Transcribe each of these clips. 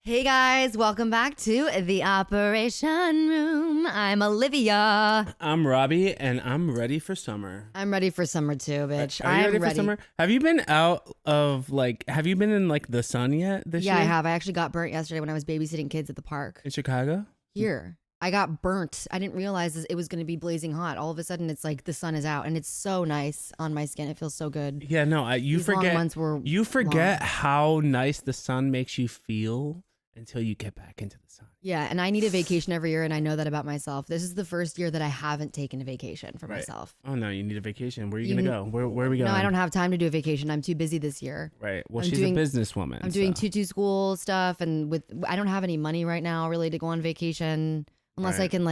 Hey guys, welcome back to the Operation Room. I'm Olivia. I'm Robbie, and I'm ready for summer. I'm ready for summer too, bitch. Are you I'm ready for summer? Have you been have you been in the sun yet this year? Yeah, I have. I actually got burnt yesterday when I was babysitting kids at the park. In Chicago? Here. I got burnt. I didn't realize it was going to be blazing hot. All of a sudden, it's like the sun is out, and it's so nice on my skin. It feels so good. Yeah, no, These long months were you forget long. how nice the sun makes you feel until you get back into the sun. Yeah, and I need a vacation every year, and I know that about myself. This is the first year that I haven't taken a vacation for myself. Oh no, you need a vacation. Where are you gonna go? Where are we going? No, I don't have time to do a vacation. I'm too busy this year. Right. Well, she's a businesswoman. I'm doing tutu school stuff, and I don't have any money right now really to go on vacation unless I can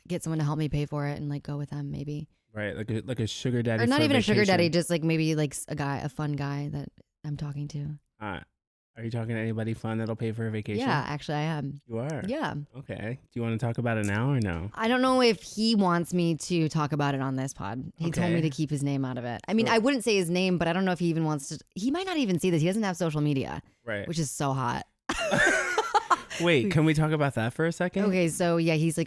get someone to help me pay for it and go with them maybe. Right, like a sugar daddy. Or not even vacation. a sugar daddy, just maybe a fun guy that I'm talking to. Are you talking to anybody fun that'll pay for a vacation? Yeah, actually I am. You are? Yeah. Okay. Do you want to talk about it now or no? I don't know if he wants me to talk about it on this pod. He told me to keep his name out of it. I mean, I wouldn't say his name, but I don't know if he even wants to. He might not even see this. He doesn't have social media. Right. Which is so hot. Wait, can we talk about that for a second? Okay, so yeah, he's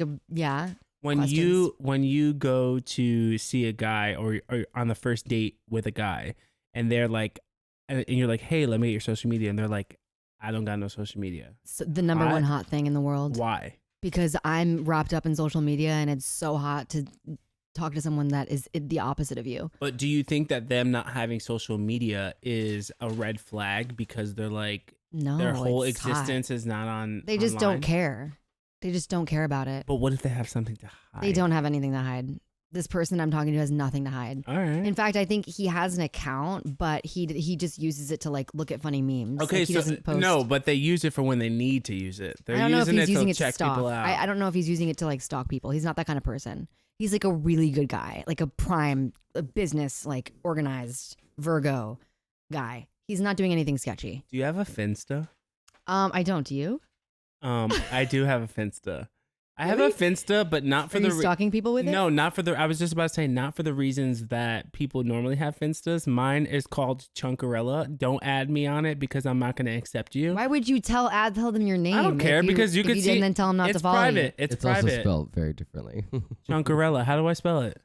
When you go to see a guy or on the first date with a guy and they're like, and you're like, hey, let me get your social media. And they're like, I don't got no social media. So the number one hot thing in the world. Why? Because I'm wrapped up in social media and it's so hot to talk to someone that is the opposite of you. But do you think that them not having social media is a red flag because they're like, no, their whole existence is not on? They just online? don't care. They just don't care about it. But what if they have something to hide? They don't have anything to hide. This person I'm talking to has nothing to hide. All right. In fact, I think he has an account, but he just uses it to look at funny memes. Okay, he doesn't post. No, but they use it for when they need to use it. They're I don't know if he's using it to check stalk. people out. I don't know if he's using it to stalk people. He's not that kind of person. He's a really good guy, a prime business, organized Virgo guy. He's not doing anything sketchy. Do you have a Finsta? I don't. Do you? I do have a Finsta. I have a Finsta, but not for Are you stalking people with it? No, not for the. I was just about to say not for the reasons that people normally have Finstas. Mine is called Chunkarella. Don't add me on it because I'm not going to accept you. Why would you tell them your name? I don't care because you could see. And then tell them not to follow private. you. It's also private. spelled very differently. Chunkarella. How do I spell it?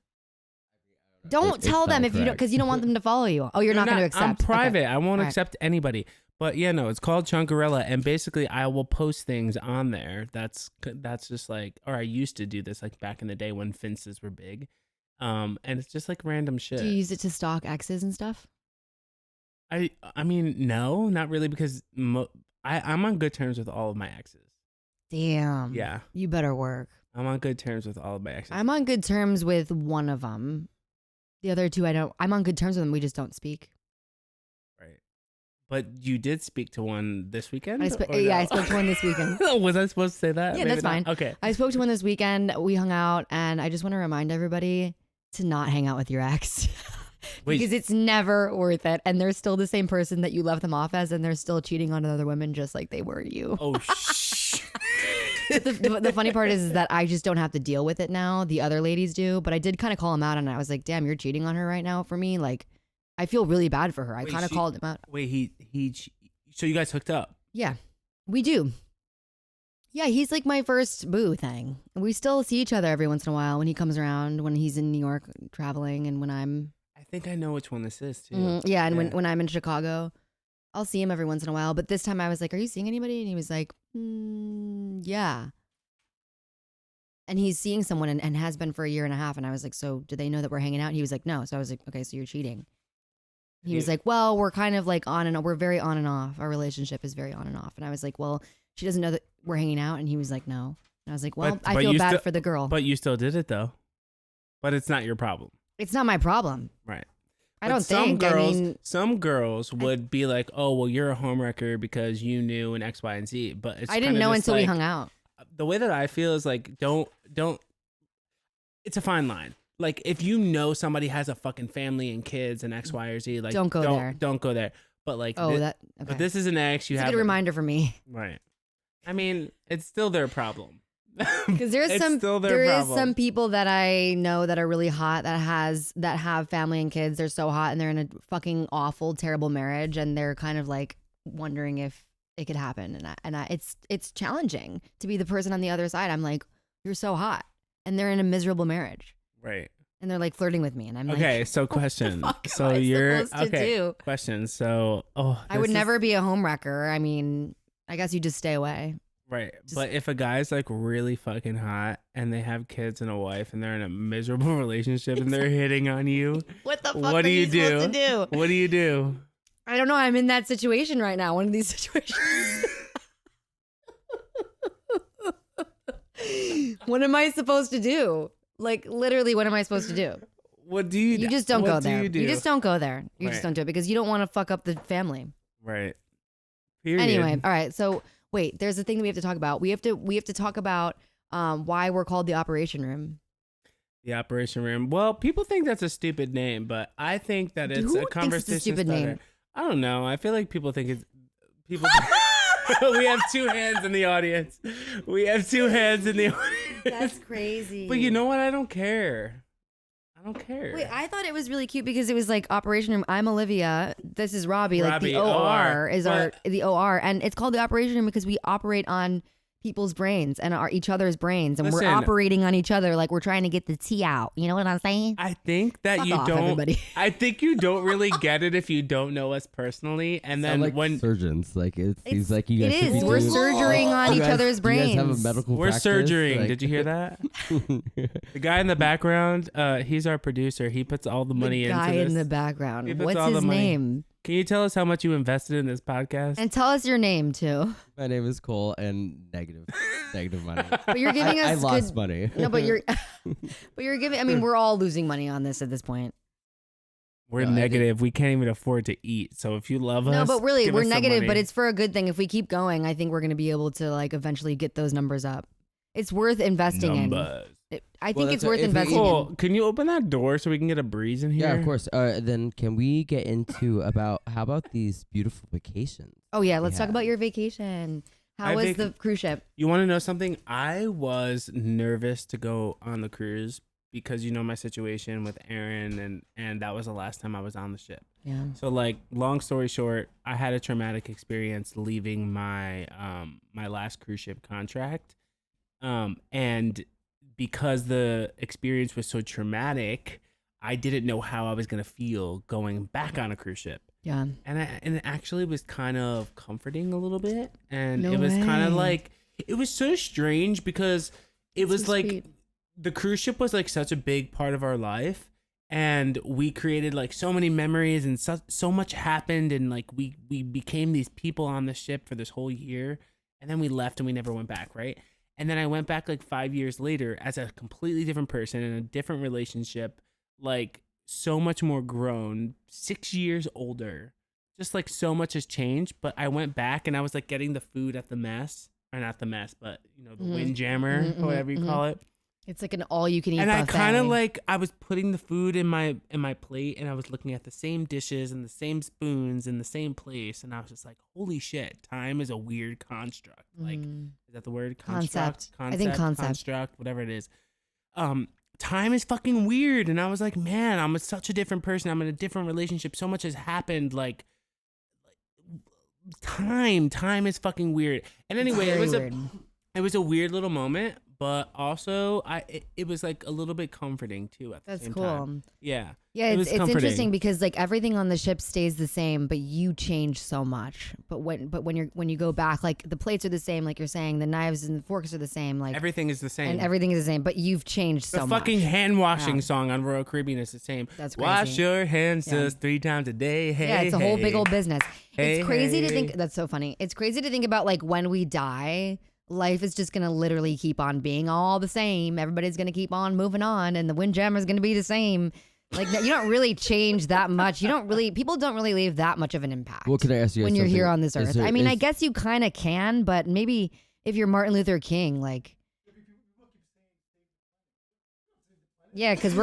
Don't tell them if you don't, because you don't want them to follow you. Oh, you're not going to accept. I'm private. Okay. I won't accept anybody. But yeah, no, it's called Chunkarella, and basically I will post things on there. That's just or I used to do this back in the day when Finstas were big, and it's just random shit. Do you use it to stalk exes and stuff? I mean, no, not really, because I'm on good terms with all of my exes. Damn. Yeah. You better work. I'm on good terms with all of my exes. I'm on good terms with one of them. The other two, I don't. I'm on good terms with them. We just don't speak. Right. But you did speak to one this weekend? I spoke to one this weekend. Was I supposed to say that? Yeah, Maybe that's fine. Okay. I spoke to one this weekend. We hung out, and I just want to remind everybody to not hang out with your ex. Because it's never worth it. And they're still the same person that you left them off as, and they're still cheating on other women just like they were you. Oh, shh. The funny part is that I just don't have to deal with it now. The other ladies do, but I did kind of call him out, and I was like, "Damn, you're cheating on her right now." For me, I feel really bad for her. I kind of called him out. Wait, so you guys hooked up? Yeah, we do. Yeah, he's my first boo thing. We still see each other every once in a while when he comes around, when he's in New York traveling, and when I'm. I think I know which one this is too. Mm-hmm. Yeah, and when I'm in Chicago, I'll see him every once in a while. But this time I was like, "Are you seeing anybody?" And he was like, "Yeah." And he's seeing someone and has been for a year and a half. And I was like, "So do they know that we're hanging out?" And he was like, "No." So I was like, "Okay, so you're cheating." He was like, "Well, we're kind of on and we're very on and off. Our relationship is very on and off." And I was like, "Well, she doesn't know that we're hanging out." And he was like, "No." And I was like, "Well, I feel bad for the girl." But you still did it though. But it's not your problem. It's not my problem. Right. I don't think. Some girls would be like, "Oh, well, you're a homewrecker because you knew an X, Y, and Z." But I didn't know until we hung out. The way that I feel is don't. It's a fine line. If you know somebody has a fucking family and kids and X, Y, or Z, don't go there. Don't go there. But Okay. But this is an ex. It's a good reminder for me. Right. I mean, it's still their problem. Because there is some people that I know that are really hot that have family and kids. They're so hot and they're in a fucking awful, terrible marriage, and they're kind of wondering if it could happen. And it's challenging to be the person on the other side. I'm like, you're so hot, and they're in a miserable marriage, Right. and they're like flirting with me, and I'm like, Okay, so question. fuck am So I you're supposed to okay. do? Question. So I would never be a homewrecker. I mean, I guess you just stay away. Right. Just- But if a guy's like really fucking hot and they have kids and a wife and they're in a miserable relationship and they're hitting on you, What the fuck what are do you supposed to do? what do you do? I don't know. I'm in that situation right now. One of these situations. What am I supposed to do? Like literally, what am I supposed to do? What do you do? You just don't go What do there. you do? You just don't go there. You just Right. don't do it because you don't want to fuck up the family. Right. Period. Anyway, all right. So wait, there's a thing that we have to talk about. We have to talk about why we're called the Operation Room. The Operation Room. Well, people think that's a stupid name, but I think that it's Who a thinks it's a conversation stupid starter. name? I don't know. I feel like people think it's people. We have two hands in the audience. We have two hands in the audience. crazy. But you know what? I don't care. I don't care. Wait, I thought it was really cute because it was like Operation Room. I'm Olivia. This is Robbie. Like Robbie, the OR is but- the OR, and it's called the Operation Room because we operate on people's brains and each other's brains, and Listen. we're operating on each other like we're trying to get the tea out. You know what I'm saying? I think that Fuck you off, don't. everybody. I think you don't really get it if you don't know us personally, and then Sound like when surgeons, like it It's- seems like you guys. it should is. be We're doing- surgerying on You each guys- other's You guys have a brains. medical. we're practice, surgerying, like- did you hear that? The guy in the background, he's our producer. He puts all the money the guy into this. in the background. He puts What's all the his money. name? Can you tell us how much you invested in this podcast? And tell us your name too. My name is Cole, and negative money. But you're giving us I lost good. money. No, but you're giving. I mean, we're all losing money on this at this point. We're No, I negative. We can't even afford to eat. So if you love us, No, but really, give we're us some negative, but money. it's for a good thing. If we keep going, I think we're going to be able to like eventually get those numbers up. It's worth investing numbers. in. I Well, think it's that's worth if we- investing Cool. in. Can you open that door so we can get a breeze in here? Yeah, of course. Then can we get into how about these beautiful vacations? Oh yeah, let's talk Yeah. about your vacation. How I was think- the cruise ship? You want to know something? I was nervous to go on the cruise because you know my situation with Aaron, and that was the last time I was on the ship. Yeah. So like, long story short, I had a traumatic experience leaving my my last cruise ship contract, and because the experience was so traumatic, I didn't know how I was gonna feel going back on a cruise ship. Yeah. And it actually was kind of comforting a little bit, and No it was kind of way. like, it was so strange because it was So like sweet. the cruise ship was like such a big part of our life, and we created like so many memories, and so much happened, and like we became these people on the ship for this whole year, and then we left and we never went back, right? And then I went back like 5 years later as a completely different person in a different relationship, like so much more grown, 6 years older. Just like so much has changed. But I went back and I was like getting the food at the mess, or not the mess, but you know, the Mhm. windjammer, Mhm, or whatever you mhm, call it. It's like an all-you-can-eat And I buffet. kind of like, I was putting the food in my plate, and I was looking at the same dishes and the same spoons in the same place, and I was just like, holy shit, time is a weird construct. Like, Mm. is that the word? Concept. I think concept. Construct, whatever it is. Time is fucking weird, and I was like, man, I'm such a different person. I'm in a different relationship. So much has happened. Like time is fucking weird. And anyway, Very it was weird. it was a weird little moment, but also it was like a little bit comforting too at the That's same cool. time. Yeah. Yeah, It it's was interesting comforting. because like everything on the ship stays the same, but you change so much. But when you go back, like the plates are the same, like you're saying, the knives and the forks are the same, like Everything is the same. and everything is the same, but you've changed the so fucking much. hand washing Yeah. song on Royal Caribbean is the same. That's Wash crazy. your hands Yeah. just 3 times a day. Hey, Yeah, it's a whole big hey. old business. Hey, It's crazy to hey. think. That's so funny. It's crazy to think about like when we die, life is just gonna literally keep on being all the same. Everybody's gonna keep on moving on, and the windjammer's gonna be the same. Like you don't really change that much. People don't really leave that much of an impact. Well, can I ask you guys when you're here something? on this Is earth? there- I mean, I is- guess you kind of can, but maybe if you're Martin Luther King, like, yeah, because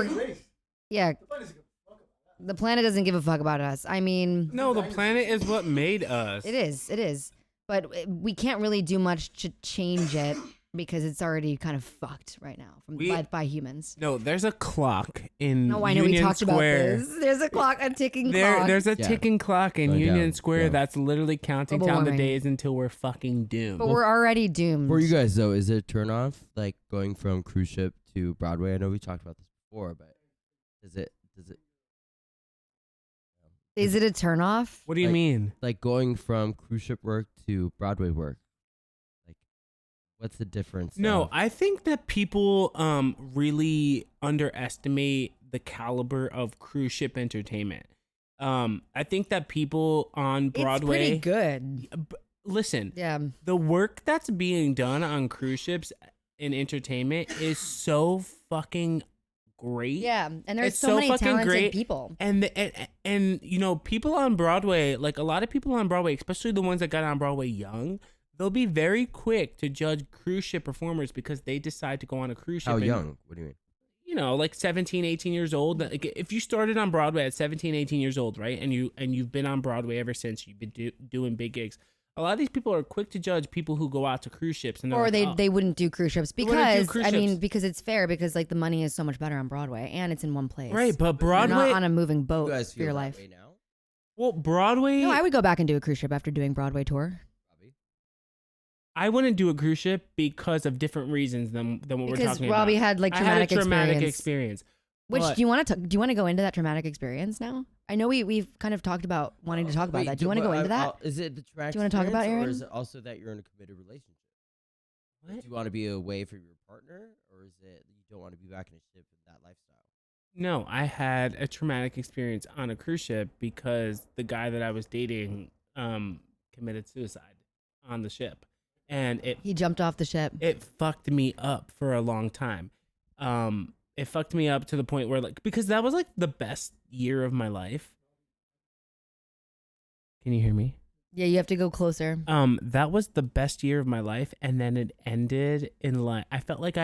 the planet doesn't give a fuck about us. I mean, No, the planet is what made us. it is, but we can't really do much to change it. because it's already kind of fucked right now by humans. No, there's a clock in No, I know we Union talked Square. about this. There's a ticking clock. There's a Yeah. ticking clock in Going Union down, Square yeah. that's literally counting Global down the warming. days until we're fucking doomed. But we're already doomed. For you guys though, is it a turn off like going from cruise ship to Broadway? I know we talked about this before, but does it Is it a turnoff? What do you like- mean? like going from cruise ship work to Broadway work? Like, what's the difference? No, of- I think that people really underestimate the caliber of cruise ship entertainment. I think that people on Broadway It's pretty good. listen, Yeah. the work that's being done on cruise ships in entertainment is so fucking great. Yeah. And there's It's so so many fucking talented great. people. And you know, people on Broadway, like a lot of people on Broadway, especially the ones that got on Broadway young, they'll be very quick to judge cruise ship performers because they decide to go on a cruise ship. how and, young? What do you mean? You know, like 17, 18 years old. Like if you started on Broadway at 17, 18 years old, right? And you've been on Broadway ever since, you've been doing big gigs. A lot of these people are quick to judge people who go out to cruise ships, and they're Or like, they "Oh." they wouldn't do cruise ships They wouldn't do because cruise I mean ships. because it's fair because like the money is so much better on Broadway and it's in one place. Right, but You're Broadway. not on a moving You boat guys for feel your that life. way now? Well, Broadway. No, I would go back and do a cruise ship after doing Broadway tour. Robbie? I wouldn't do a cruise ship because of different reasons than what we're Because talking Robbie about. had like I had a traumatic traumatic experience. experience. Which But- do you want to go into that traumatic experience now? I know we've kind of talked about wanting to talk about Wait, that. Do you want to go into that? Is it the traumatic Do you wanna talk about experience, Aaron? or is it also that you're in a committed relationship? What? Do you want to be away from your partner, or is it you don't want to be back in a ship in that lifestyle? No, I had a traumatic experience on a cruise ship because the guy that I was dating committed suicide on the ship, and He jumped off the ship. it fucked me up for a long time. It fucked me up to the point where like because that was like the best year of my life. Can you hear me? Yeah, you have to go closer. That was the best year of my life, and then it ended in like I felt like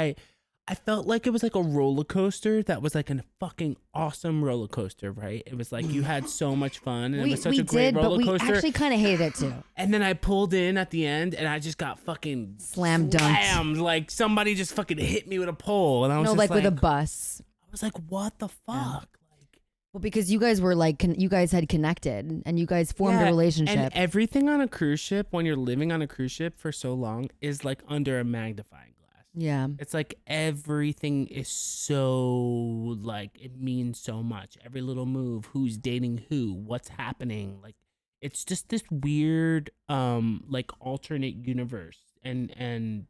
it was like a roller coaster that was like a fucking awesome roller coaster, right? It was like you had so much fun, and it was such we a great did, but roller we coaster. actually kind of hated it too. And then I pulled in at the end, and I just got fucking Slam dunked. slammed. Like somebody just fucking hit me with a pole, and I was No, just like with a bus. I was like, what the fuck? Like Well, because you guys were like, you guys had connected and you guys formed a Yeah, relationship. And everything on a cruise ship, when you're living on a cruise ship for so long, is like under a magnifying glass. Yeah. It's like everything is so like it means so much. Every little move, who's dating who, what's happening, like it's just this weird like alternate universe. And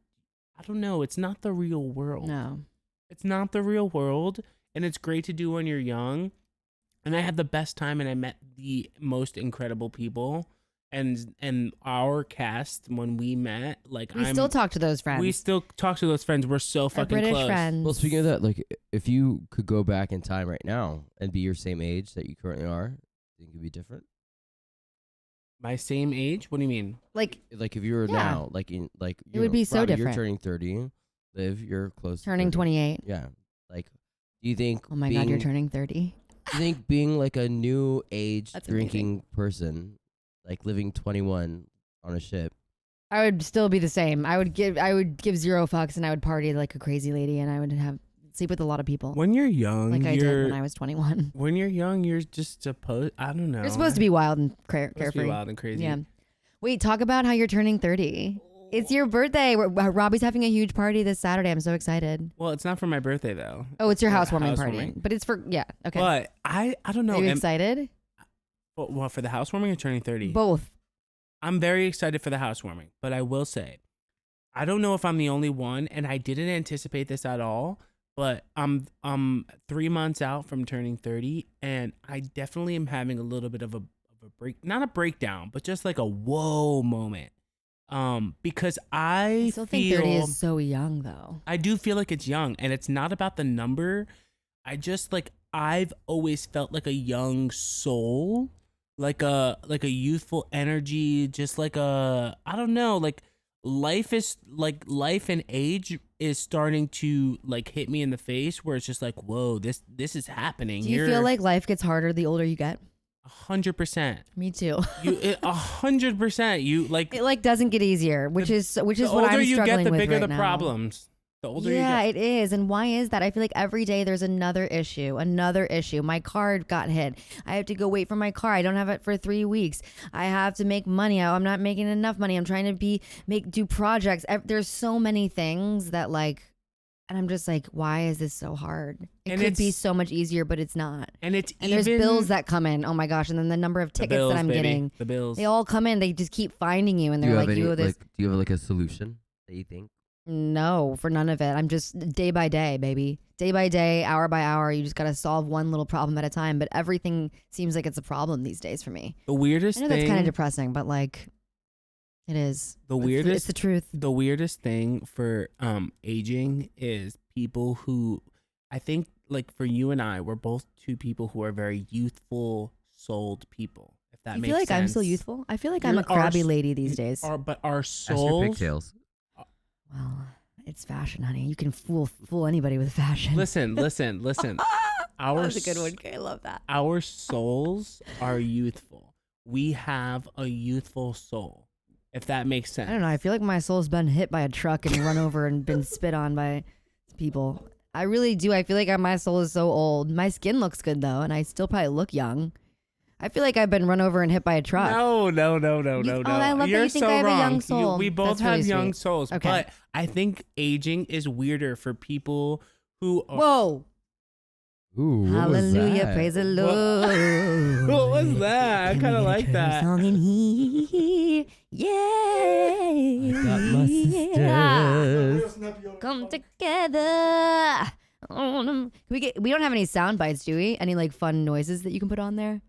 I don't know, it's not the real world. No. It's not the real world, and it's great to do when you're young. And I had the best time, and I met the most incredible people. And our cast, when we met, like We still talk to those friends. we still talk to those friends. We're so Our fucking British close. friends. Well, speaking of that, like if you could go back in time right now and be your same age that you currently are, do you think it'd be different? My same age? What do you mean? like Like if you were Yeah. now, like in like It would be so Robbie, different. You're turning 30. Liv, you're close. to turning 30. 28. Yeah. Like, do you think? Oh my God, you're being- turning 30. Do you think being like a new age That's drinking person, like living 21 on a ship, I would still be the same. I would give zero fucks and I would party like a crazy lady and I would sleep with a lot of people. When you're young, like I did you're when I was 21. when you're young, you're just supposed. I don't know. You're supposed to be wild and Supposed to be carefree. wild and crazy. Yeah. Wait, talk about how you're turning 30. It's your birthday. Robbie's having a huge party this Saturday. I'm so excited. Well, it's not for my birthday though. Oh, it's your Yeah, housewarming party. housewarming. But it's for, yeah, okay. But I don't know. Are you Am- excited? well, for the housewarming or turning 30? Both. I'm very excited for the housewarming, but I will say, I don't know if I'm the only one, and I didn't anticipate this at all. But I'm 3 months out from turning 30, and I definitely am having a little bit of a break, not a breakdown, but just like a whoa moment. Because I still think feel 30 is so young though. I do feel like it's young, and it's not about the number. I just like I've always felt like a young soul, like a youthful energy, just like I don't know, like life and age is starting to like hit me in the face where it's just like, whoa, this is happening. Do you feel like life gets harder the older you get? 100%. Me too. 100%. You like It like doesn't get easier, which is the what older I'm you struggling get, the with bigger right the now. problems. The older Yeah, you it is. And why is that? I feel like every day there's another issue. My card got hit. I have to go wait for my car. I don't have it for 3 weeks. I have to make money. I'm not making enough money. I'm trying to do projects. There's so many things that like, and I'm just like, why is this so hard? It And could be it's- so much easier, but it's not. and it's And even there's bills that come in. Oh my gosh. And then the number of the tickets bills, that I'm baby. getting, The bills. they all come in. They just keep finding you. And Do you they're have like, any you owe this. do you have like a solution that you think? No, for none of it. I'm just day by day, baby. Day by day, hour by hour. You just got to solve one little problem at a time. But everything seems like it's a problem these days for me. The weirdest I know thing. that's kind of depressing, but like, it is. The It's weirdest. the truth. The weirdest thing for aging is people who, I think, like for you and I, we're both two people who are very youthful souled people. If that I makes feel like sense. I'm still youthful. I feel like I'm a You're- our crabby s- lady these days. But our Ask your souls. pigtails. Well, it's fashion, honey. You can fool anybody with fashion. Listen. Our That was a good s- one. Okay, I love that. Our souls are youthful. We have a youthful soul. If that makes sense. I don't know. I feel like my soul's been hit by a truck and run over and been spit on by people. I really do. I feel like my soul is so old. My skin looks good though, and I still probably look young. I feel like I've been run over and hit by a truck. No. I love that You're you think so I have a wrong. young soul. We both That's have really young sweet. souls. Okay. But I think aging is weirder for people who are. Whoa! Ooh, what was Hallelujah! that? Praise the Lord. What was that? I Can kinda we like turn the that. Song in here. Yeah. I got my sisters. Come together. We don't have any sound bites, do we? Any like fun noises that you can put on there?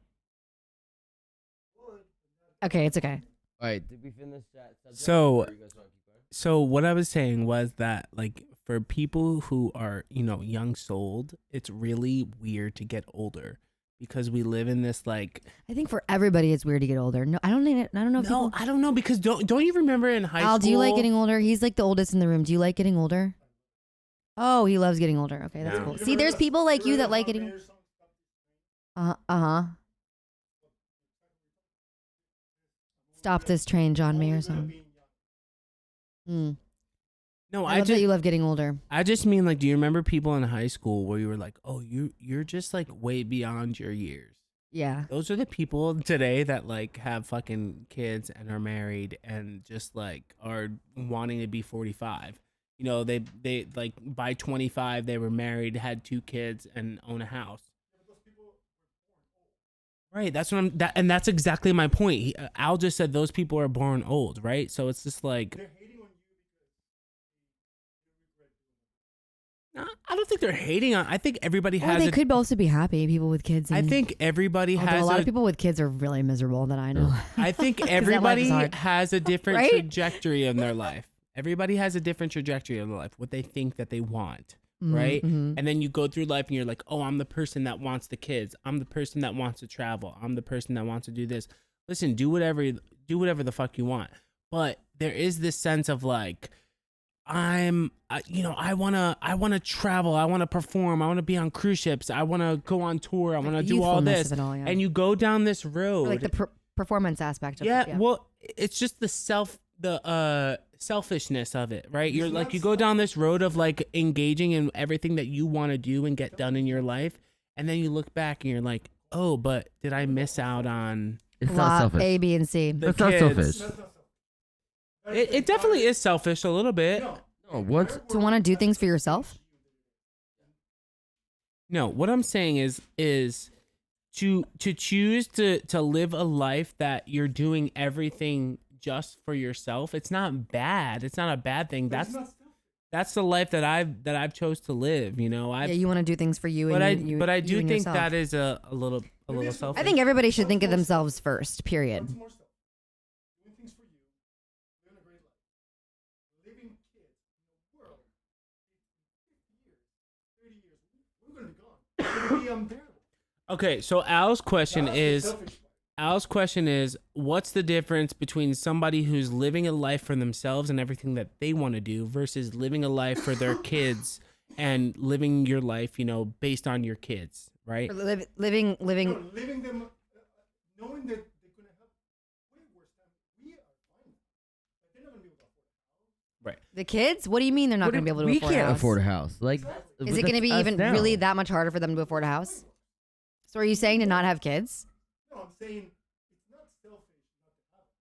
Okay, it's okay. All right, did we finish that subject? So- Or you guys wanna keep going? So what I was saying was that like for people who are, young souled, it's really weird to get older because we live in this like I think for everybody it's weird to get older. No, I don't know. If no, people. I don't know because don't you remember in high Al, school? do you like getting older? He's like the oldest in the room. Do you like getting older? Oh, he loves getting older. Okay, that's Yeah. cool. See, there's people like you that like getting. Stop this train, John Mayer song. No, I love that you love getting older. I just mean like, do you remember people in high school where you were like, oh, you're just like way beyond your years? Yeah. Those are the people today that like have fucking kids and are married and just like are wanting to be 45. They like by 25 they were married, had 2 kids, and own a house. Right, that's what and that's exactly my point. Al just said those people are born old, right? So it's just like I don't think they're hating on. I think everybody Or has. they could also be happy. People with kids. I And, think everybody although has a lot of people with kids are really miserable that I know. I think 'Cause that life everybody is hard. has a different Right? trajectory in their life. Everybody has a different trajectory in their life, what they think that they want, right? Mhm. And then you go through life and you're like, oh, I'm the person that wants the kids. I'm the person that wants to travel. I'm the person that wants to do this. Listen, do whatever the fuck you want. But there is this sense of like, I want to travel. I want to perform. I want to be on cruise ships. I want to go on tour. I want to do all youthfulness this. of it all, yeah. And you go down this road. Or like the performance aspect of it. Well, it's just the selfishness of it, right? You're like, you go down this road of like engaging in everything that you want to do and get done in your life, and then you look back and you're like, oh, but did I miss out on It's not Lot selfish. A, B, and C. the That's not kids? selfish. It definitely is selfish a little bit. No, once To want to do things for yourself? No, what I'm saying is to choose to live a life that you're doing everything just for yourself. It's not bad. It's not a bad thing. That's the life that I've chose to live. Yeah, you want to do things for you. But and you, I you do and think yourself. that is a little selfish. I think everybody should think of themselves first. Period. Okay, so Al's question is what's the difference between somebody who's living a life for themselves and everything that they want to do versus living a life for their kids and living your life, based on your kids, right? Or living. knowing that they're gonna have way worse time. We are fine. Like, they're not gonna be able to afford it. Right. The kids? What do you mean they're not going to be able to we afford a can't house? afford a house. Like, Is it going to be even really that much harder for them to afford a house? So are you saying to not have kids? No, I'm saying it's not selfish not to have it.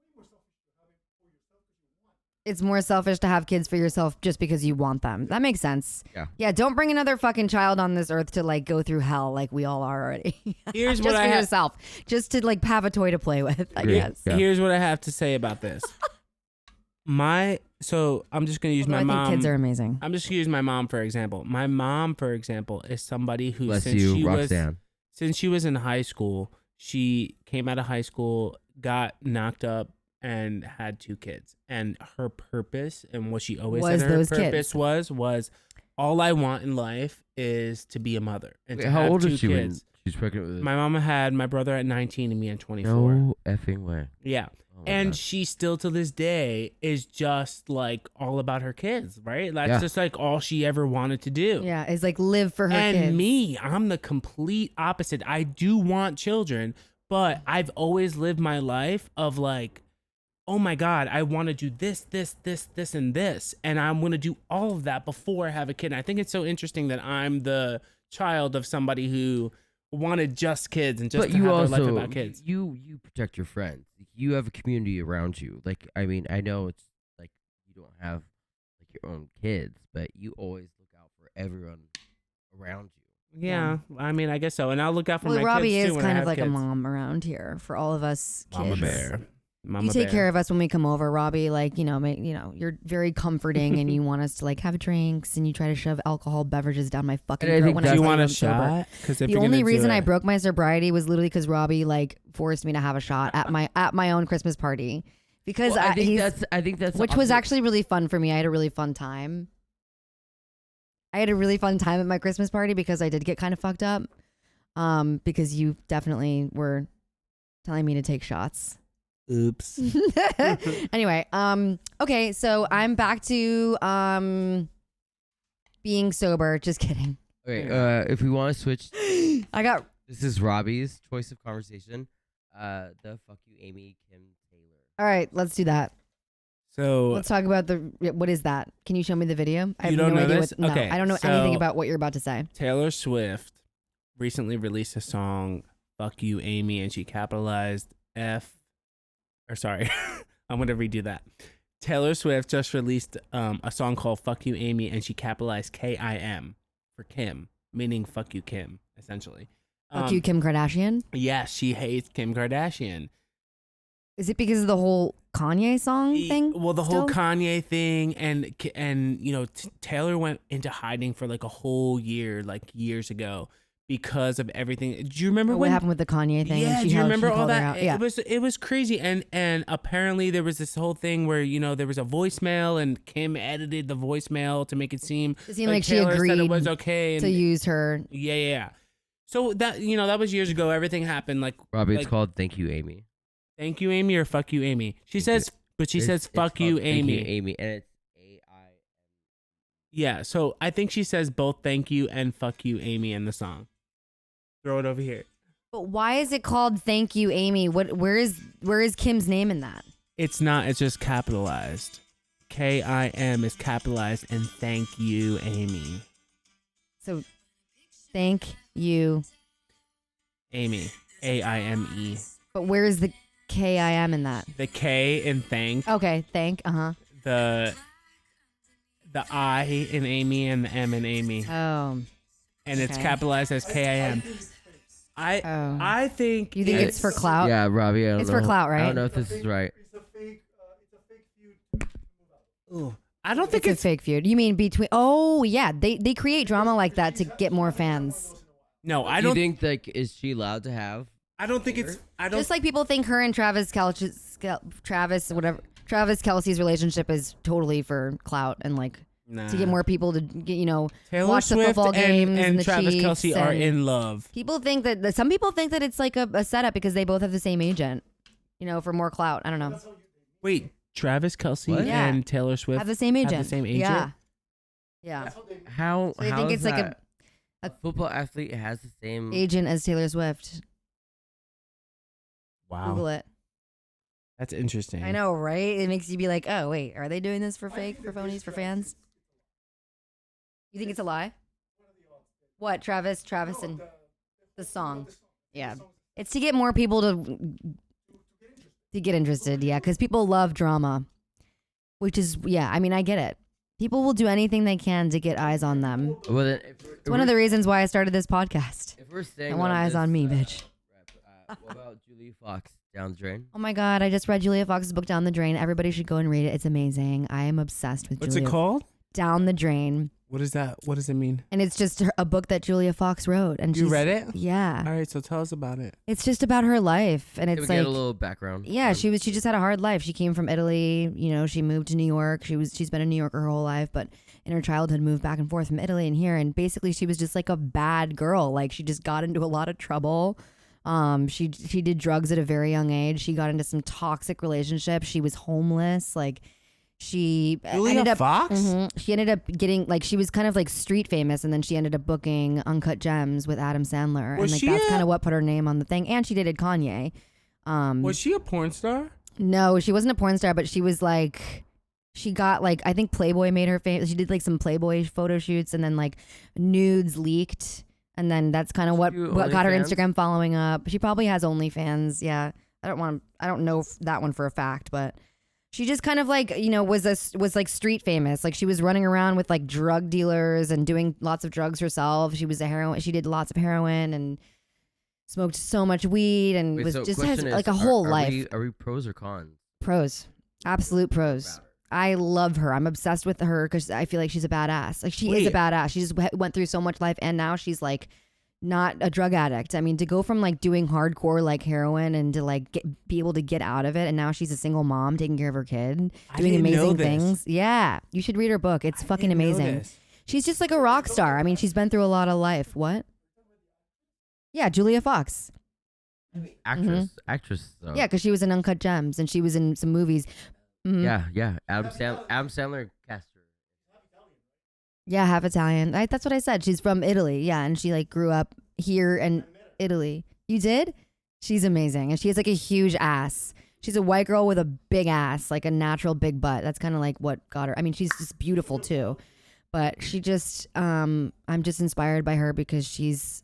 It's way more selfish to have it for yourself because you want it. It's more selfish to have kids for yourself just because you want them. That makes sense. Yeah. Yeah, don't bring another fucking child on this earth to like go through hell like we all are already. Here's just what for I have. yourself. Just to like have a toy to play with, I Agree. guess. Yeah. Here's what I have to say about this. So I'm just gonna use Although my I mom. think kids are amazing. I'm just gonna use my mom for example. My mom, for example, is somebody who Bless since you, she was Roxanne. since she was in high school, she came out of high school, got knocked up, and had 2 kids. And her purpose and what she always Was said her those purpose kids. was all I want in life is to be a mother and Wait, to how have old 2 is she when kids. she's pregnant with? My mama had my brother at 19 and me at 24. No effing way. Yeah. Oh my And God. she still to this day is just like all about her kids, right? That's Yeah. just like all she ever wanted to do. Yeah, it's like live for her And kids. me, I'm the complete opposite. I do want children, but I've always lived my life of like, oh my God, I want to do this, and this. And I'm going to do all of that before I have a kid. And I think it's so interesting that I'm the child of somebody who wanted just kids and just But to you have also their life about kids. you protect your friends. You have a community around you. Like, I mean, I know it's like you don't have like your own kids, but you always look out for everyone around you. Yeah, I mean, I guess so. And I'll look out for Well, my Robbie kids too is when I kind of have like a kids. mom around here for all of us kids. Mama bear. Mama You take bear. care of us when we come over, Robbie. Like, you're very comforting and you want us to like have drinks and you try to shove alcohol beverages down my fucking And I throat think when Do I you tell want I'm a sober. shot? Because The only reason I broke my sobriety was literally because Robbie like forced me to have a shot at my own Christmas party because Well, I think he's that's which was actually really fun for me. I had a really fun time. I had a really fun time at my Christmas party because I did get kind of fucked up. Because you definitely were telling me to take shots. Oops. Anyway, okay, so I'm back to being sober. Just kidding. Okay, if we want to switch, I got this is Robbie's choice of conversation. The fuck you, Amy Kim Taylor. all right. Let's do that. So Let's talk about what is that? Can you show me the video? I have You don't no know idea this? what. Okay, No, I don't know anything so- about what you're about to say. Taylor Swift recently released a song, "Fuck You, Amy," and she capitalized F. Or sorry, I'm gonna redo that. Taylor Swift just released a song called "Fuck You, Amy," and she capitalized KIM for Kim, meaning "fuck you, Kim," essentially. Fuck you, Kim Kardashian. Yes, she hates Kim Kardashian. Is it because of the whole Kanye song thing? Well, the whole still? Kanye thing, and you know, Taylor went into hiding for like a whole year, like years ago, because of everything. Do you remember What when happened with the Kanye thing? Yeah, and do you remember all called her that? out? Yeah. It was crazy, and apparently there was this whole thing where there was a voicemail, and Kim edited the voicemail to make it seem like she Taylor said it agreed was okay to and, use her. yeah. So that that was years ago. Everything happened like Robbie, like, it's called "Thank You, Amy." "Thank you, Amy" or "Fuck you, Amy." She Thank you. says, but she It's- says it's "Fuck you, called "Thank Amy." You, Amy, and it's AI. Yeah, so I think she says both "Thank you" and "Fuck you, Amy" in the song. Throw it over here. But why is it called "Thank You, Amy"? Where is Kim's name in that? It's not. It's just capitalized. KIM is capitalized, and "Thank you, Amy." So, thank you. Amy, AIME. But where is the KIM in that? The K in thank, Okay, thank. the I in Amy, and the M in Amy, Oh, and it's okay. capitalized as KIM. Oh. I think you think it's for clout? Yeah, Robbie. I don't It's know. for clout, I right? don't know if this is right. It's a fake feud to move out. Ooh, I don't think It's a fake feud. You mean between? Oh, yeah. They create drama like that to get more fans. no. I Do you don't. think like is she allowed to have? I don't think it's. I don't. Just like people think her and Travis Kelsey's relationship is totally for clout and like nah. to get more people to get, Taylor watch the Swift football games and the Travis Chiefs Kelce are and- in love. People think that some people think that it's like a setup because they both have the same agent, for more clout. I don't know. Wait, Travis Kelce What? Yeah. and Taylor Swift Have the same agent. same agent? Yeah. Yeah. How? So they how think is it's like that? a football athlete has the same. agent as Taylor Swift. Wow. Google it. That's interesting. I know, right? It makes you be like, oh wait, are they doing this for fake, for phonies, for fans? You think it's a lie? What, Travis and the song? Yeah, it's to get more people to get interested. Yeah, because people love drama, which is I mean, I get it. People will do anything they can to get eyes on them. Well, then, It's one of the reasons why I started this podcast. If we're staying I want eyes this, on me, bitch. what about Julia Fox, Down the Drain? Oh my god, I just read Julia Fox's book Down the Drain. Everybody should go and read it. It's amazing. I am obsessed with What's Julia. it called? Down the Drain. What is that? What does it mean? And it's just a book that Julia Fox wrote. And You read it? Yeah. All right, so tell us about it. It's just about her life. And Can it's we like get a little background? yeah, she just had a hard life. She came from Italy, you know, she moved to New York. She's been a New Yorker her whole life, but in her childhood moved back and forth from Italy and here, and basically she was just like a bad girl. Like she just got into a lot of trouble. She did drugs at a very young age. She got into some toxic relationships. She was homeless. Like she Julia ended up Fox? She ended up getting like she was kind of like street famous, and then she ended up booking Uncut Gems with Adam Sandler, Was and like she that's a- kind of what put her name on the thing. And she dated Kanye. Was she a porn star? No, she wasn't a porn star, but she was like, she got like, I think Playboy made her famous. She did like some Playboy photo shoots, and then like nudes leaked, and then that's kind of what Do got her OnlyFans? Instagram following up. She probably has OnlyFans. Yeah, I don't know that one for a fact, but she just kind of like, you know, was like street famous. Like she was running around with like drug dealers and doing lots of drugs herself. She did lots of heroin and smoked so much weed and Wait, was so just has question is, like a whole are life. Are we pros or cons? Pros, absolute pros. I love her. I'm obsessed with her because I feel like she's a badass. Like she is a Wait. badass. She just went through so much life, and now she's like not a drug addict. I mean, to go from like doing hardcore like heroin and to like be able to get out of it, and now she's a single mom taking care of her kid, I doing didn't know amazing this. things. Yeah, you should read her book. It's fucking Didn't know amazing. this. She's just like a rock star. I mean, she's been through a lot of life. What? Yeah, Julia Fox. Actress. Though. Yeah, because she was in Uncut Gems and she was in some movies. Mhm. Yeah. Adam Sandler cast her. Yeah, half Italian. That's what I said. She's from Italy. Yeah, and she like grew up here in Italy. You did? She's amazing, and she has like a huge ass. She's a white girl with a big ass, like a natural big butt. That's kind of like what got her. I mean, she's just beautiful too, but she just I'm just inspired by her because she's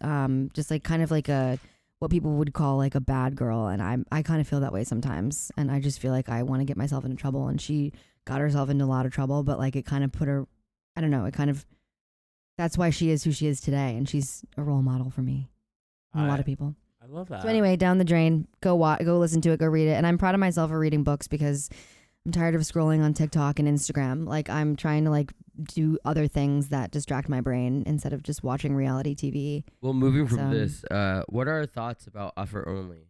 just like kind of like a what people would call like a bad girl, and I kind of feel that way sometimes, and I just feel like I want to get myself into trouble, and she got herself into a lot of trouble, but like it kind of put her. I don't know. It kind of, that's why she is who she is today. And she's a role model for me and a lot of people. I love that. So anyway, Down the Drain, go listen to it, go read it. And I'm proud of myself for reading books because I'm tired of scrolling on TikTok and Instagram. Like I'm trying to like do other things that distract my brain instead of just watching reality TV. Well, moving from So- this, what are our thoughts about offer only?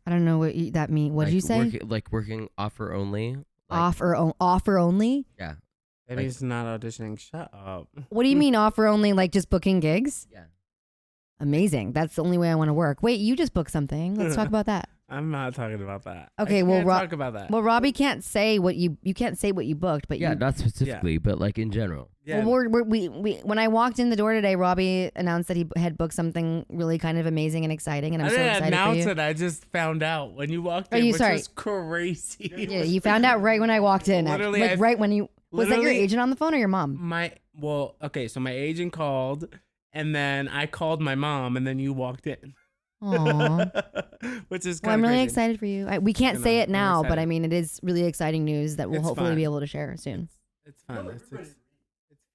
I don't know what that means. What did you say? Working offer only. Offer only? Yeah. Maybe like- it's not auditioning. Shut up. What do you mean offer only? Like just booking gigs? Yeah. Amazing. That's the only way I want to work. Wait, you just booked something. Let's talk about that. I'm not talking about that. Okay, I well, can't Ro- talk about that. Well, Robbie can't say what you can't say what you booked, but Yeah, you. not specifically, but like in general. yeah, Well, we when I walked in the door today, Robbie announced that he had booked something really kind of amazing and exciting, and I'm I so didn't excited announce for you. it. I just found out when you walked Oh, in, you- which sorry. was crazy. Yeah, you found out right when I walked in. Literally, like right when you was that your literally- agent on the phone or your mom? So my agent called, and then I called my mom, and then you walked in. Aww. Which is Well, kind I'm of really crazy. excited for you. We can't I say know, it I'm now, but excited. I mean, it is really exciting news that we'll It's hopefully fun. be able to share soon. It's fun. It's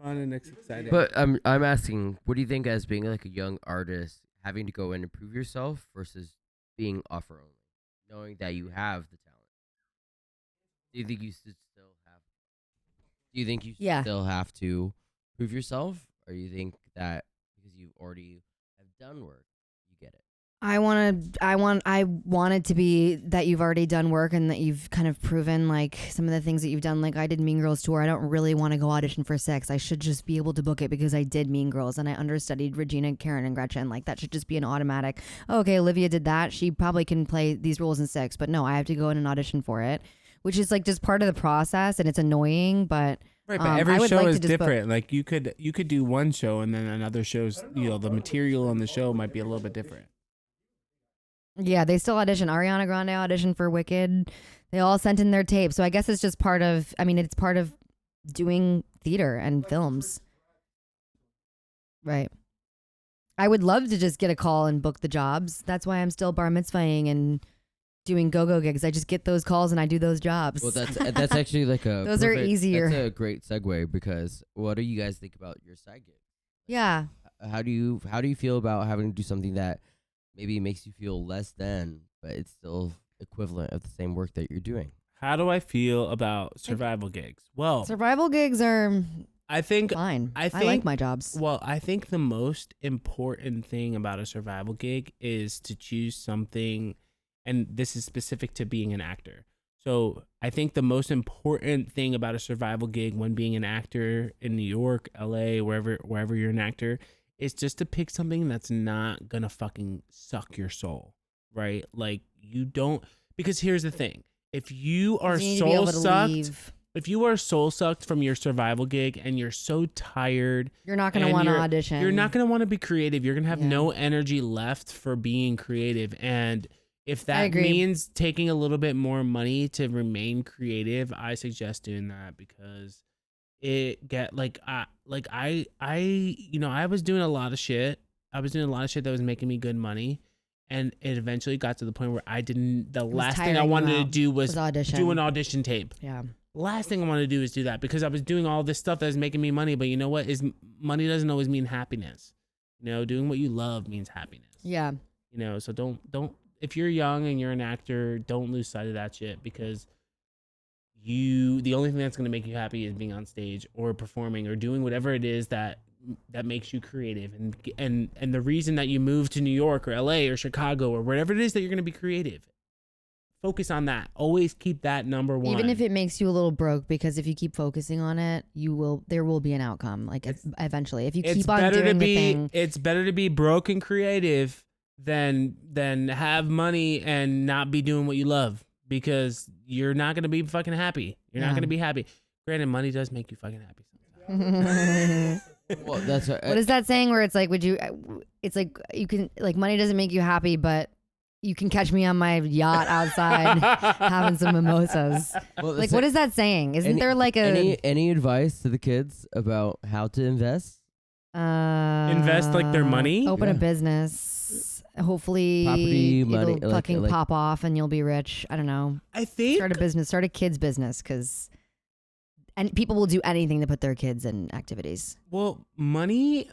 fun and it's exciting. But I'm asking, what do you think as being like a young artist, having to go in and prove yourself versus being offer only, knowing that you have the talent? Do you think you should still have? Do you think you Yeah. still have to prove yourself, or you think that because you already have done work, you get it? I want it to be that you've already done work and that you've kind of proven like some of the things that you've done. Like I did Mean Girls tour. I don't really want to go audition for 6. I should just be able to book it because I did Mean Girls and I understudied Regina, Karen, and Gretchen. Like that should just be an automatic. Oh, okay, Olivia did that. She probably can play these roles in 6. But no, I have to go in and audition for it, which is like just part of the process, and it's annoying. But right, but I every would show like is to just book- different. Like you could do one show, and then another show's the material on the show might be a little bit different. Yeah, they still audition. Ariana Grande auditioned for Wicked. They all sent in their tape. So I guess it's just part of, I mean, it's part of doing theater and films. Right. I would love to just get a call and book the jobs. That's why I'm still bar mitzvahing and doing go-go gigs. I just get those calls and I do those jobs. Well, that's actually like a Those are easier. That's a great segue because what do you guys think about your side gig? Yeah. How do you feel about having to do something that maybe makes you feel less than, but it's still equivalent of the same work that you're doing? How do I feel about survival gigs? Well, Survival gigs are I think fine. I I think like my jobs. Well, I think the most important thing about a survival gig is to choose something, and this is specific to being an actor. So I think the most important thing about a survival gig when being an actor in New York, LA, wherever you're an actor, is just to pick something that's not gonna fucking suck your soul, right? Like you don't, because here's the thing: if you are You need to be able soul to sucked, leave. if you are soul sucked from your survival gig and you're so tired, You're not going to and want to you're- audition. you're not going to want to be creative. You're going to have Yeah. no energy left for being creative. And if I that agree. means taking a little bit more money to remain creative, I suggest doing that because it get I was doing a lot of shit. I was doing a lot of shit that was making me good money. And it eventually got to the point where the last thing I tiring you wanted to out. do was audition. do an audition tape. Yeah. Last thing I want to do is do that because I was doing all this stuff that was making me money. But you know what? Money doesn't always mean happiness. You know, doing what you love means happiness. Yeah. You know, so don't if you're young and you're an actor, don't lose sight of that shit because the only thing that's going to make you happy is being on stage or performing or doing whatever it is that makes you creative. And the reason that you move to New York or LA or Chicago or whatever it is that you're going to be creative, focus on that. Always keep that number one. Even if it makes you a little broke, because if you keep focusing on it, there will be an outcome. Like eventually, if you keep on doing the thing. It's better to be broke and creative than have money and not be doing what you love because you're not gonna be fucking happy. You're not gonna be happy. Granted, money does make you fucking happy sometimes. Well, that's What is that saying where it's like, it's like you can, like, money doesn't make you happy, but you can catch me on my yacht outside having some mimosas. well, Like, what is that saying? Isn't there like any advice to the kids about how to invest? Invest, like, their money? Open a Yeah. business. Hopefully, Property, money, it'll like- fucking like- pop off and you'll be rich. I don't know. I think Start a business. Start a kids business and people will do anything to put their kids in activities. well, money,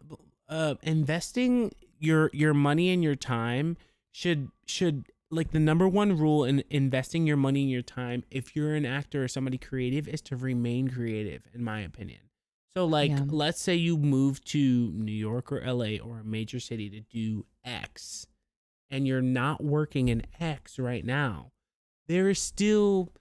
investing your money and your time should like the number one rule in investing your money and your time, if you're an actor or somebody creative, is to remain creative, in my opinion. So like, Yeah. let's say you move to New York or LA or a major city to do X and you're not working in X right now. There is still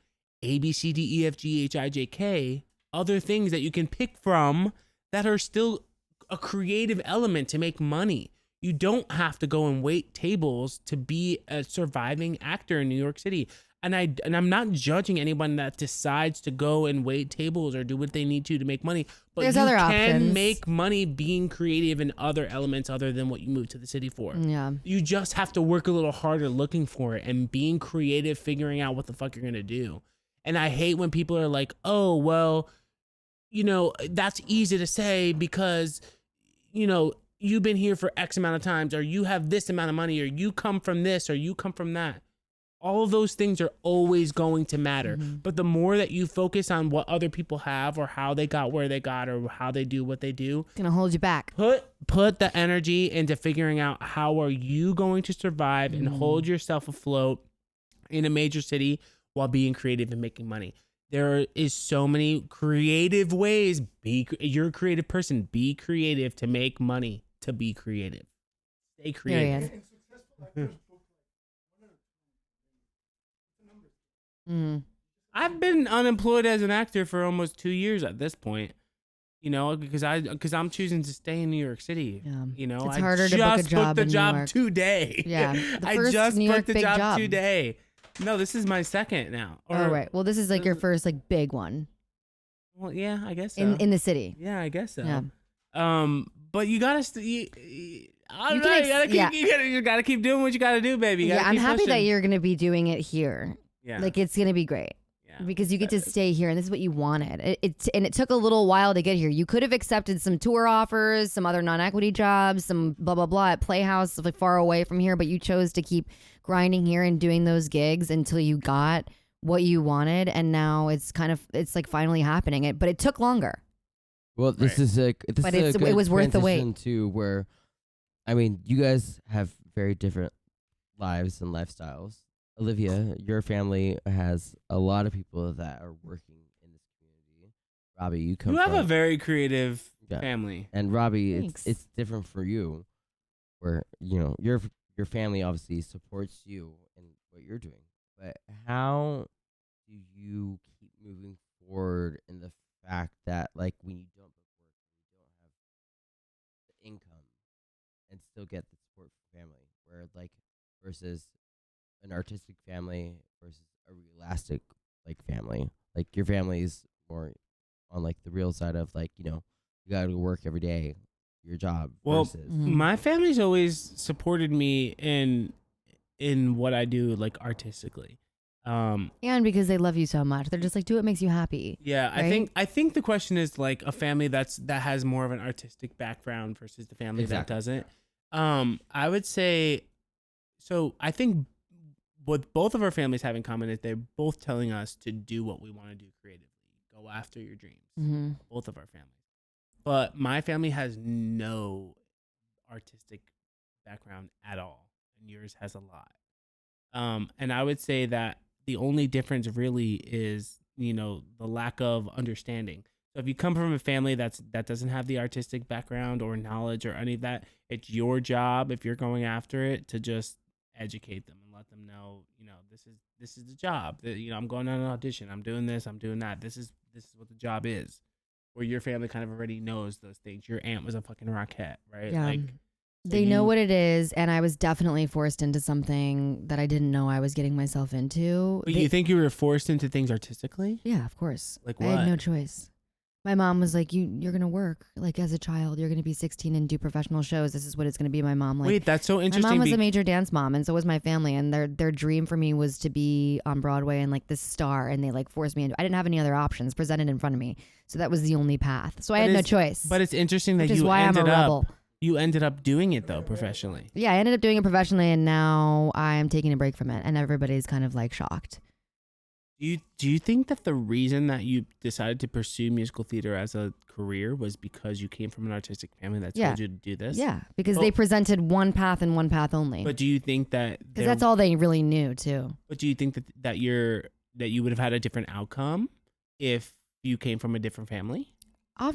A, B, C, D, E, F, G, H, I, J, K, other things that you can pick from that are still a creative element to make money. You don't have to go and wait tables to be a surviving actor in New York City. And I'm not judging anyone that decides to go and wait tables or do what they need to make money. But There's you other can options. make money being creative in other elements other than what you moved to the city for. Yeah. You just have to work a little harder looking for it and being creative, figuring out what the fuck you're going to do. And I hate when people are like, oh, well, you know, that's easy to say because, you know, you've been here for X amount of times, or you have this amount of money, or you come from this, or you come from that. All of those things are always going to matter. But the more that you focus on what other people have or how they got where they got or how they do what they do, It's going to hold you back. put the energy into figuring out how are you going to survive and hold yourself afloat in a major city while being creative and making money. There is so many creative ways. You're a creative person. Be creative to make money, to be creative. Stay There he creative. is. And successful actors book like 1 or 2. It's a number. Mm. I've been unemployed as an actor for almost 2 years at this point. You know, because I'm choosing to stay in New York City. Yeah. You know, It's I harder to just book a job booked the in New job York. today. Yeah. The I first just New York booked the big job job. today. No, this is my second now. Oh, right. Well, this is like your first like big one Well, yeah, I guess so. in the city. Yeah, I guess so. Yeah. But you gotta All You right, can ex- yeah. you gotta keep doing what you gotta do, baby. You Yeah, gotta I'm keep happy that pushing. you're gonna be doing it here. Yeah. Like it's gonna be great. Yeah. Because you get to stay here and this is what you wanted. And it took a little while to get here. You could have accepted some tour offers, some other non-equity jobs, some blah blah blah at Playhouse like far away from here, but you chose to keep grinding here and doing those gigs until you got what you wanted, and now it's like finally happening. But it took longer. Well, this Right. is like this But is a it good was worth the wait. transition to where, I mean, you guys have very different lives and lifestyles. Olivia, your family has a lot of people that are working in this community. Robbie, you come You have from a very creative Yeah. family. and Robbie, Thanks. it's different for you, where your family obviously supports you in what you're doing. But how do you keep moving forward in the fact that like when you don't book work, you don't have the income and still get the support from family, where like versus an artistic family versus a realistic like family, like your family's more on like the real side of like you gotta go work every day, your job Well, versus My family's always supported me in what I do, like artistically. And because they love you so much, they're just like, do what makes you happy. Yeah, Right? I think the question is like a family that has more of an artistic background versus the family that Exactly. doesn't. I would say, so I think what both of our families have in common is they're both telling us to do what we want to do creatively, go after your dreams. Mm-hmm. Both of our families, but my family has no artistic background at all, and yours has a lot. And I would say that the only difference really is, the lack of understanding. So if you come from a family that doesn't have the artistic background or knowledge or any of that, it's your job, if you're going after it, to just educate them and let them know, this is the job. That, I'm going on an audition. I'm doing this. I'm doing that. This is what the job is. Where your family kind of already knows those things. Your aunt was a fucking rockette, right? Yeah. Like, They know what it is, and I was definitely forced into something that I didn't know I was getting myself into. But you think you were forced into things artistically? Yeah, of course. Like I had no what? choice. My mom was like, "You're gonna work like as a child. You're gonna be 16 and do professional shows. This is what it's gonna be." My mom, like, Wait, that's so my interesting. mom was a major dance mom, and so was my family. And their dream for me was to be on Broadway and like this star. And they like forced me into. I didn't have any other options presented in front of me, so that was the only path. So I But had no it's- choice. But it's interesting that which is you why I'm a ended rebel. up you ended up doing it though professionally. Yeah, I ended up doing it professionally, and now I'm taking a break from it, and everybody's kind of like shocked. Do you think that the reason that you decided to pursue musical theater as a career was because you came from an artistic family that Yeah. told you to do this? Yeah, because Well- they presented one path and one path only. But do you think that Because that's all they really knew too. But do you think that you would have had a different outcome if you came from a different family?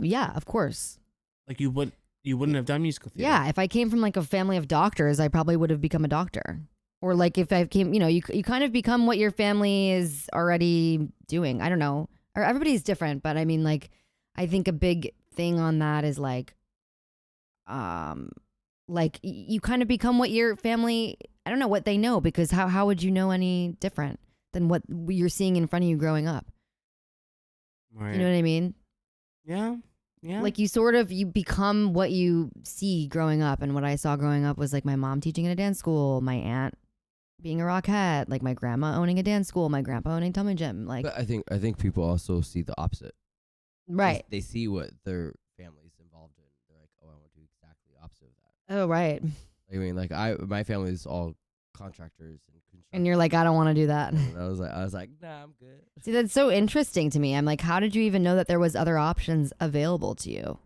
Yeah, of course. Like you wouldn't have done musical theater. Yeah, if I came from like a family of doctors, I probably would have become a doctor. Or like if I came, you kind of become what your family is already doing. I don't know. Or everybody's different, but I mean, like, I think a big thing on that is like you kind of become what your family, I don't know, what they know, because how would you know any different than what you're seeing in front of you growing up? Right. You know what I mean? Yeah. Yeah. Like you become what you see growing up. And what I saw growing up was like my mom teaching in a dance school, my aunt being a rockette, like my grandma owning a dance school, my grandpa owning Tummy Gym. Like, But I think people also see the opposite. right. They see what their family's involved in. They're like, oh, I want to do exactly the opposite of that. Oh, right. I mean, like my family is all contractors and construction. And you're like, I don't want to do that. And I was like, nah, I'm good. See, that's so interesting to me. I'm like, how did you even know that there was other options available to you?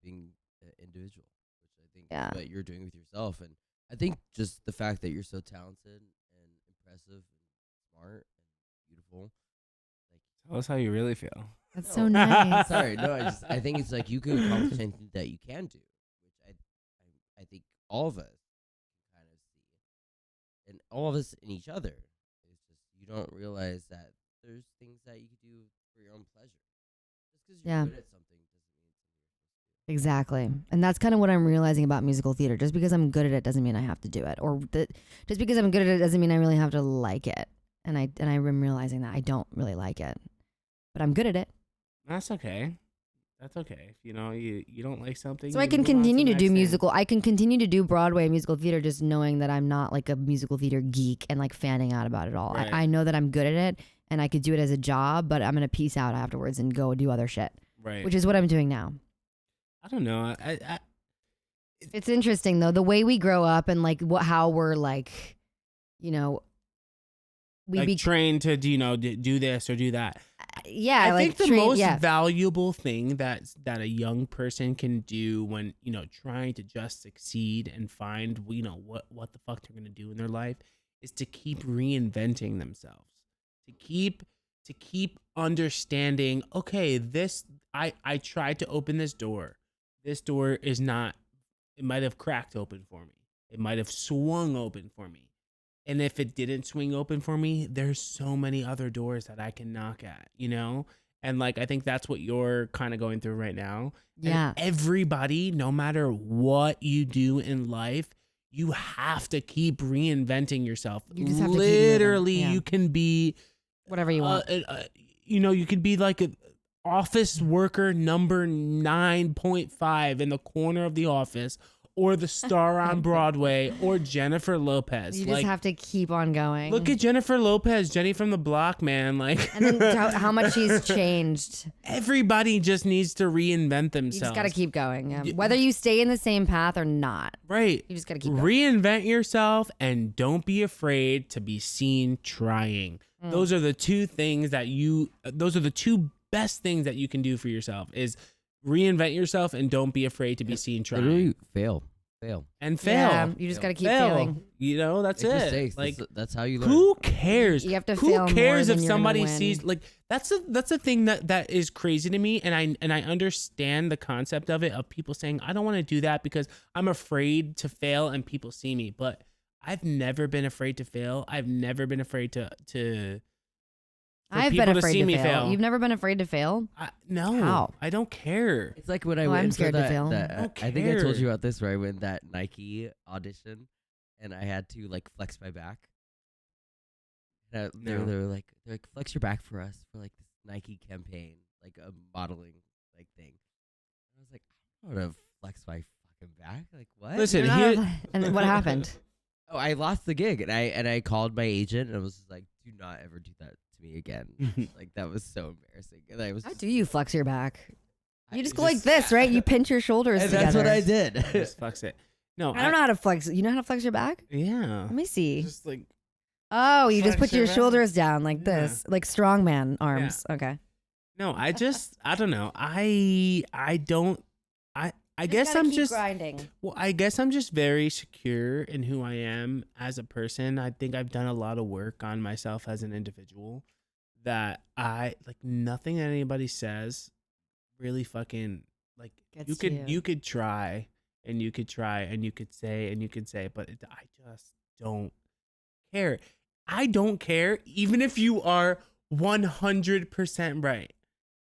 Being an individual, which I think Yeah. is what you're doing with yourself, and I think just the fact that you're so talented and impressive and smart and beautiful. Tell us how you really feel. That's so nice. Sorry, no, I think it's like you can accomplish anything that you can do, which I think all of us can kind of see, and all of us in each other. It's just you don't realize that there's things that you could do for your own pleasure. Just because you're Yeah. good at something doesn't mean it's something you're supposed to do. Exactly. And that's kind of what I'm realizing about musical theater. Just because I'm good at it doesn't mean I have to do it. Or just because I'm good at it doesn't mean I really have to like it. And I'm realizing that I don't really like it. But I'm good at it. That's okay. That's okay. If, you don't like something. So I you can move on to continue the to do next thing. musical. I can continue to do Broadway musical theater, just knowing that I'm not like a musical theater geek and like fanning out about it all. Right. I know that I'm good at it and I could do it as a job, but I'm gonna peace out afterwards and go do other shit, Right. which is what I'm doing now. I don't know. I It's interesting though, the way we grow up and like how we're like, we like be trained to do this or do that. yeah. I like think the train- most yeah. valuable thing that a young person can do when trying to just succeed and find what the fuck they're gonna do in their life is to keep reinventing themselves, to keep understanding. Okay, I tried to open this door. This door is not. It might have cracked open for me. It might have swung open for me. And if it didn't swing open for me, there's so many other doors that I can knock at, And like, I think that's what you're kind of going through right now. Yeah. And everybody, no matter what you do in life, you have to keep reinventing yourself. You just have to keep moving. Literally, Yeah. you can be Whatever you want. you could be like an office worker number 9.5 in the corner of the office, or the star on Broadway, or Jennifer Lopez. You just Like, have to keep on going. look at Jennifer Lopez, Jenny from the Block, man. Like, and then how much she's changed. everybody just needs to reinvent themselves. You just got to keep going. Yeah. Whether you stay in the same path or not. Right. You just got to keep going. Reinvent yourself and don't be afraid to be seen trying. Those are the two things those are the two best things that you can do for yourself is reinvent yourself and don't be afraid to be seen trying. Literally fail. And fail. Yeah, you just got to keep Fail. failing. That's Make it. mistakes. Like, That's how you learn. who cares? You have to Who fail more cares than if you're gonna somebody win. sees like that's a thing that is crazy to me, and I understand the concept of it, of people saying I don't want to do that because I'm afraid to fail and people see me. But I've never been afraid to fail. I've never been afraid to for I've people been to afraid see to me fail. fail. You've never been afraid to fail? No, How? I don't care. It's like when I Oh, went I'm for scared to that, fail. that- I don't I think I told care. you about this, right? When that Nike audition, and I had to like flex my back. And they No. were like, flex your back for us for like this Nike campaign, like a modeling like thing. And I was like, I don't want to flex my fucking back. Like what? Listen, You're not here- a- and what happened? Oh, I lost the gig, and I called my agent, and I was just like, do not ever do that to me again. Like that was so embarrassing. And I was How just, do you flex your back? You just go just- like this, right? You pinch your shoulders and together. that's what I did. Just fucks it. No, I don't know how to flex. You know how to flex your back? Yeah. Let me see. Just like Oh, you just flex put your your back. shoulders down like Yeah. this, like strongman arms. Okay. no, I don't know. I guess I'm just grinding. well, I guess I'm just very secure in who I am as a person. I think I've done a lot of work on myself as an individual that I like nothing that anybody says really fucking like Gets you to could you. you could try and you could try and you could say but I just don't care. I don't care even if you are 100% right.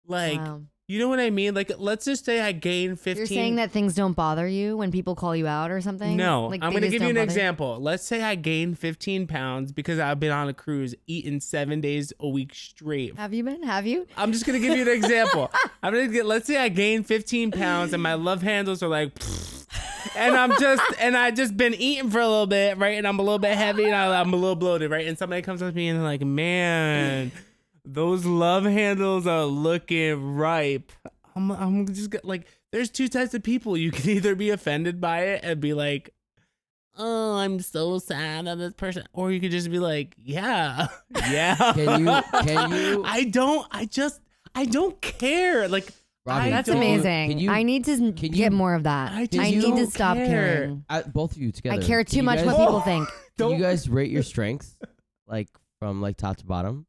Like Wow. you know what I mean? Like, let's just say I gain 15. You're saying that things don't bother you when people call you out or something? No, Like, I'm they going to just give you don't an bother example. Let's say I gained 15 pounds because I've been on a cruise eating 7 days a week straight. Have you been? Have you? I'm just going to give you an example. Let's say I gained 15 pounds and my love handles are like, and I just been eating for a little bit, right? And I'm a little bit heavy and I'm a little bloated, right? And somebody comes up to me and they're like, man, those love handles are looking ripe. I'm just like, there's two types of people. You can either be offended by it and be like, oh, I'm so sad of this person. Or you could just be like, yeah. Can you? I don't care. Like, Robbie, That's don't- amazing. can you- I need to can get you- more of that. I I just need to don't stop care. caring. Both of you together. I care Can too you much guys- what people think. Can you guys rate your strengths, like from like top to bottom?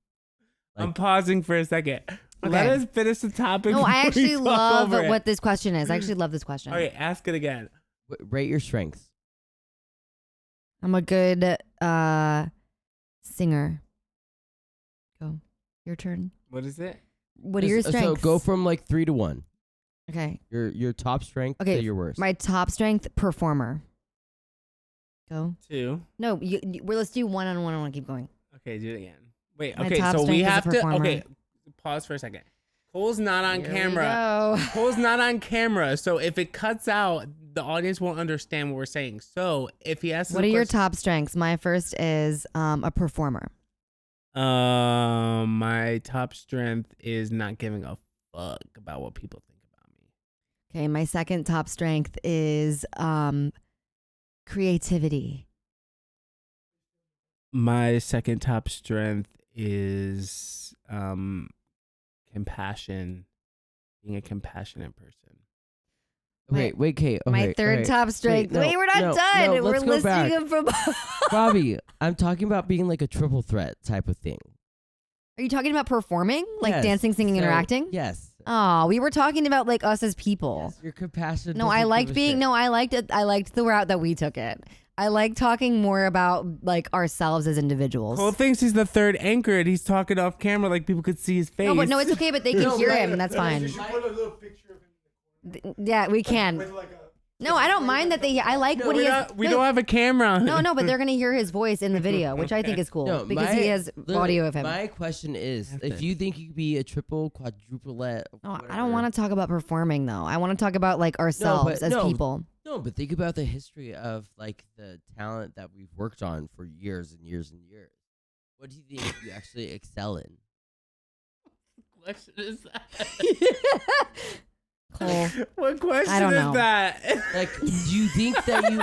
I'm pausing for a second. Let us finish the topic. No, I before we actually talk love over it. what this question is. I actually love this question. Okay, ask it again. Rate your strengths. I'm a good singer. Go. Your turn. What is it? What are your So strengths? go from like 3 to 1. Okay. Your top strength Okay, to your worst. My top strength, performer. Go. 2. No, let's do one on one. I want to keep going. Okay, do it again. Wait, My okay, top so we strength as a have to. performer. Okay, pause for a second. Cole's not on Here we camera. go. Cole's not on camera, so if it cuts out, the audience won't understand what we're saying. So if he asks, What are your top strengths? My first is a performer. My top strength is not giving a fuck about what people think about me. Okay, my second top strength is creativity. My second top strength is compassion, being a compassionate person. Wait, Kate. My Okay, third okay. top strength. no, Wait, we're not no, done. no, We're let's go listing back. them from. Bobby, I'm talking about being like a triple threat type of thing. Are you talking about performing, like Yes. dancing, singing, and So, acting? Yes. Oh, we were talking about like us as people. Yes, your compassion. No, I liked being. No, I liked it. I liked the route that we took it. I like talking more about like ourselves as individuals. Cole thinks he's the third anchor and he's talking off camera like people could see his face. No, but no, it's okay. But they can hear him. That's You fine. should put a little picture of him in the corner Yeah, we can. with like a. No, I don't mind that they. I like No, what he has. we no, don't have a camera. No, but they're gonna hear his voice in the video, which I think is cool No, because he has audio of him. My question is, Have if to- you think you could be a triple, quadruplet. Oh, I don't want to talk about performing though. I want to talk about like ourselves as no. people. No, but think about the history of like the talent that we've worked on for years and years and years. What do you think you actually excel in? What question is that? Cole. What question I don't is know. that? Like, do you think that you?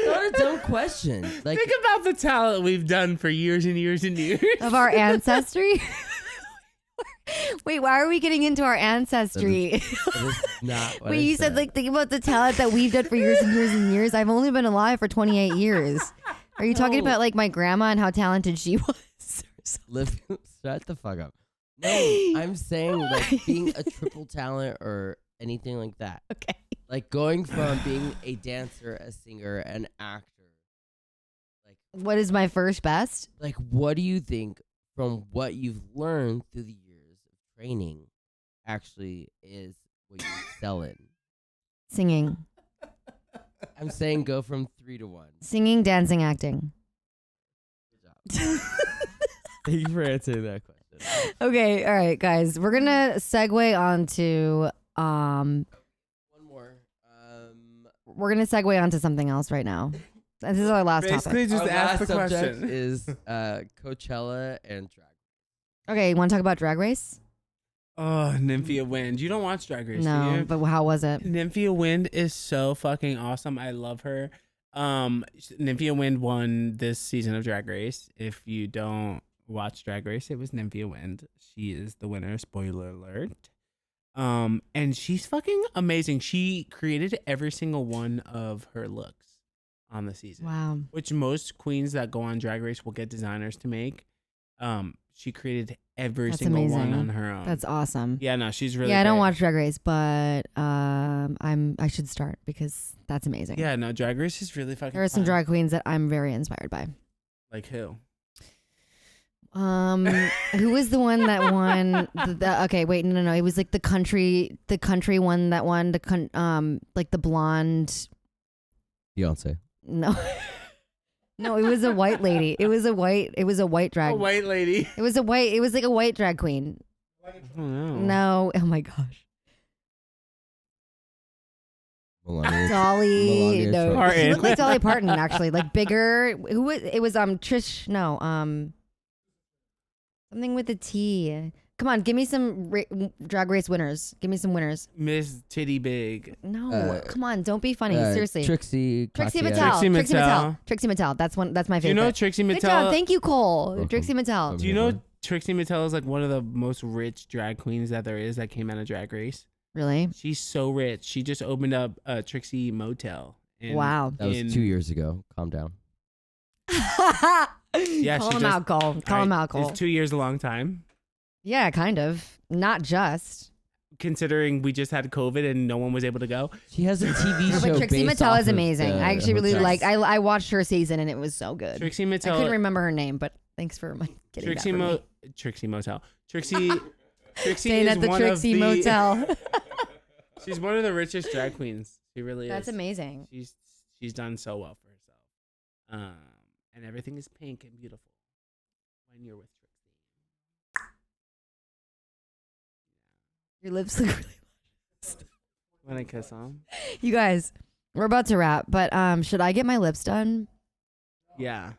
Not a dumb question. Like, Think about the talent we've done for years and years and years. Of our ancestry. Wait, why are we getting into our ancestry? that is not what Wait, I you said like think about the talent that we've done for years and years and years. I've only been alive for 28 years. Are you talking No. about like my grandma and how talented she was? Live, shut the fuck up. No, I'm saying like being a triple talent or anything like that. Okay. Like going from being a dancer, a singer, an actor. What is my first best? Like, what do you think from what you've learned through the years of training actually is what you excel in? Singing. I'm saying go from 3 to 1. Singing, dancing, acting. Good job. Thank you for answering that question. Okay, all right, guys. We're gonna segue onto One more. we're gonna segue onto something else right now. This is our last Basically, topic. just Our ask last the subject question. is Coachella and drag. Okay, you want to talk about Drag Race? Oh, Nymphia Wind. You don't watch Drag Race, do No, you? but how was it? Nymphia Wind is so fucking awesome. I love her. Nymphia Wind won this season of Drag Race. If you don't watch Drag Race, it was Nymphia Wind. She is the winner. Spoiler alert. And she's fucking amazing. She created every single one of her looks on the season. Wow. Which most queens that go on Drag Race will get designers to make. She created every That's single one amazing. on her own. That's awesome. Yeah, no, she's really I don't great. watch Drag Race, but I should start because that's amazing. Yeah, no, Drag Race is really fucking There are some fun. drag queens that I'm very inspired by. Like who? Who was the one that won? Okay, wait, no. It was like the country one that won like the blonde. Beyonce. No, no, it was a white lady. It was a white drag. A white lady. It was like a white drag queen. I don't know. No, oh my gosh, Melania. Dolly. Melania No, Trump. she looked like Dolly Parton actually, like bigger. Who was it? Was Trish? No, something with a T. Come on, give me some Drag Race winners. Give me some winners. Miss Titty Big. No, come on, don't be funny. Seriously. Trixie. Trixie Katya. Mattel. Trixie Mattel. Trixie Mattel. That's my favorite. Do you know Trixie Good job. Mattel? Thank you, Cole. Welcome. Trixie Mattel. Do you know Trixie Mattel is like one of the most rich drag queens that there is that came out of Drag Race? Really? She's so rich. She just opened up a Trixie Motel. Wow. That was in- 2 years ago. Calm down. Yeah, Call she him just- out, Cole. Call him out, Cole. Is 2 years a long time? Yeah, kind of. Not just. Considering we just had COVID and no one was able to go. She has a TV No, show. but Trixie based Mattel off is of amazing. the I actually really hotel. like. I watched her season and it was so good. Trixie I Mattel. couldn't remember her name, but thanks for getting that for me. Trixie Motel. Trixie Staying is at the one Trixie of the, Motel. She's one of the richest drag queens. She really is. That's amazing. She's done so well for herself. And everything is pink and beautiful when you're with Your lips look really. When I kiss them. You guys, we're about to wrap, but should I get my lips done? Yeah.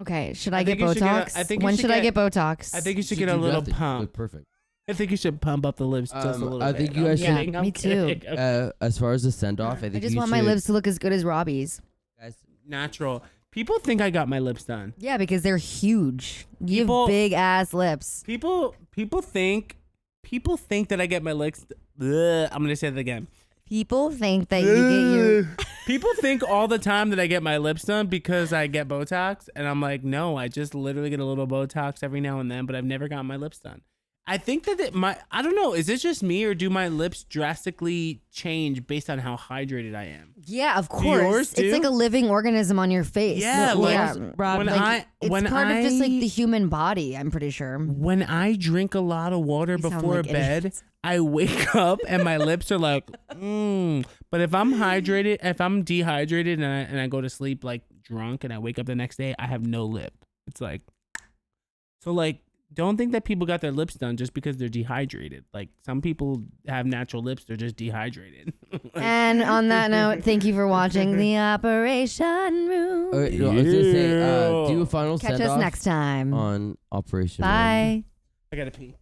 Okay, should I, think get you should get a- Botox? I think you When should should I get- get Botox? I think you should You get a do little nothing. You pump. look perfect. I think you should pump up the lips just a little I bit. think you I'm guys should- kidding, Yeah, I'm me too. kidding. Okay. As far as the send off, I think I just you want my should- lips to look as good as Robbie's. Guys, Natural. People think I got my lips done. Yeah, because they're huge. You People- have big ass lips. People think that I get my lips. Ugh, I'm gonna say that again. People think that you get your. People think all the time that I get my lips done because I get Botox, and I'm like, no, I just literally get a little Botox every now and then, but I've never gotten my lips done. I think that I don't know, is it just me or do my lips drastically change based on how hydrated I am? Yeah, of course. yours It's like do? a living organism on your face. Yeah, No, like, yeah. Rob, when Like, it's when part of just like I- the human body. I'm pretty sure. when I drink a lot of water We sound before like bed, idiots. I wake up and my lips are like, But if I'm hydrated, if I'm dehydrated and I go to sleep like drunk and I wake up the next day, I have no lip. It's like, so like, don't think that people got their lips done just because they're dehydrated. Like some people have natural lips, they're just dehydrated. And on that note, thank you for watching the Operation Room. no, I was gonna say, Yeah. do a final Catch send us off next time. on Operation. Room. Bye. I gotta pee.